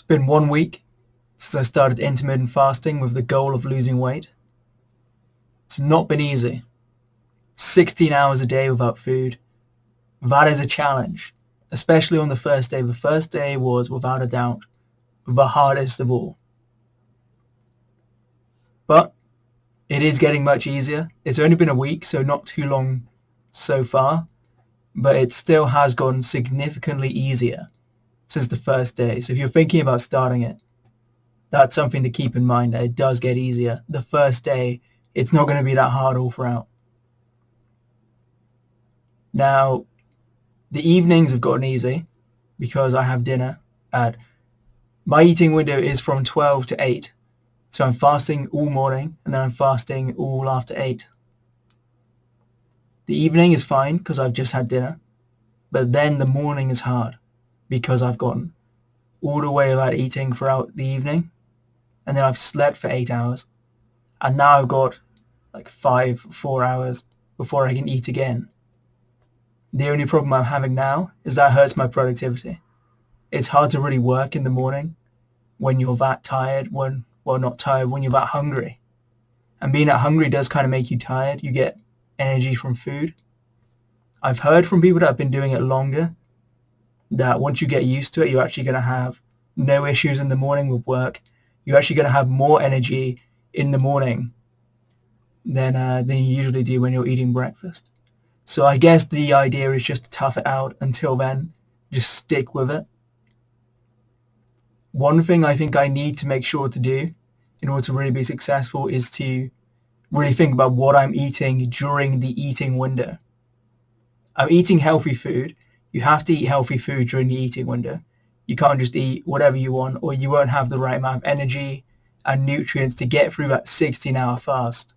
It's been 1 week since I started intermittent fasting with the goal of losing weight. It's not been easy. 16 hours a day without food. That is a challenge, especially on the first day. The first day was, without a doubt, the hardest of all. But it is getting much easier. It's only been a week, so not too long so far, but it still has gotten significantly easier since the first day. So if you're thinking about starting it, that's something to keep in mind, that it does get easier. The first day, it's not going to be that hard all throughout. Now, the evenings have gotten easy because I have dinner at, my eating window is from 12 to 8. So I'm fasting all morning and then I'm fasting all after 8. The evening is fine because I've just had dinner, but then the morning is hard because I've gotten all the way without eating throughout the evening, and then I've slept for 8 hours, and now I've got like 4 hours before I can eat again. The only problem I'm having now is that hurts my productivity. It's hard to really work in the morning when you're that tired, when you're that hungry. And being that hungry does kind of make you tired. You get energy from food. I've heard from people that have been doing it longer that once you get used to it, you're actually going to have no issues in the morning with work. You're actually going to have more energy in the morning than you usually do when you're eating breakfast. So I guess the idea is just to tough it out until then. Just stick with it. One thing I think I need to make sure to do in order to really be successful is to really think about what I'm eating during the eating window. I'm eating healthy food. You have to eat healthy food during the eating window. You can't just eat whatever you want, or you won't have the right amount of energy and nutrients to get through that 16-hour fast.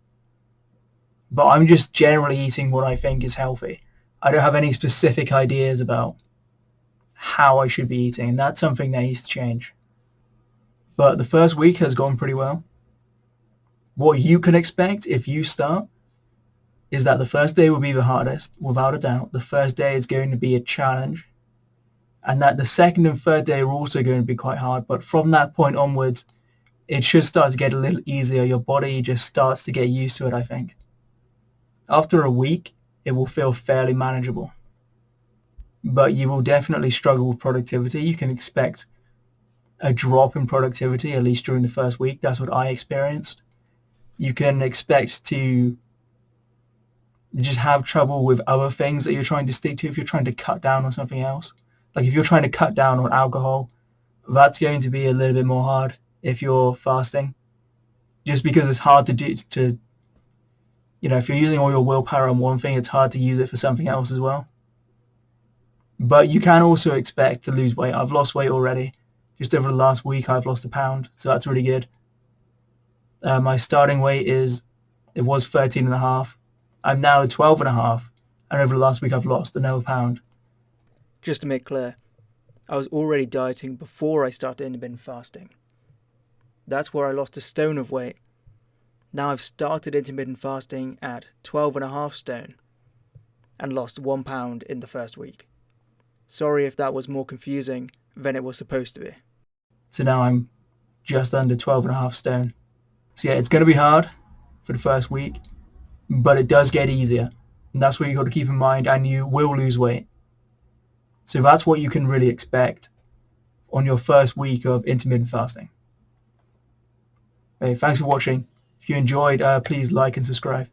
But I'm just generally eating what I think is healthy. I don't have any specific ideas about how I should be eating, and that's something that needs to change. But the first week has gone pretty well. What you can expect if you start is that the first day will be the hardest, without a doubt. The first day is going to be a challenge, and that the second and third day are also going to be quite hard. But from that point onwards, it should start to get a little easier. Your body just starts to get used to it, I think. After a week, it will feel fairly manageable. But you will definitely struggle with productivity. You can expect a drop in productivity, at least during the first week. That's what I experienced. You can expect to just have trouble with other things that you're trying to stick to if you're trying to cut down on something else. Like if you're trying to cut down on alcohol, that's going to be a little bit more hard if you're fasting. Just because it's hard to do, if you're using all your willpower on one thing, it's hard to use it for something else as well. But you can also expect to lose weight. I've lost weight already. Just over the last week, I've lost a pound, so that's really good. My starting weight was 13.5. I'm now at 12.5, and over the last week, I've lost another pound. Just to make clear, I was already dieting before I started intermittent fasting. That's where I lost a stone of weight. Now I've started intermittent fasting at 12.5 stone and lost 1 pound in the first week. Sorry if that was more confusing than it was supposed to be. So now I'm just under 12.5 stone. So yeah, it's going to be hard for the first week, but it does get easier. And that's what you've got to keep in mind, and you will lose weight. So that's what you can really expect on your first week of intermittent fasting. Okay, thanks for watching. If you enjoyed, please like and subscribe.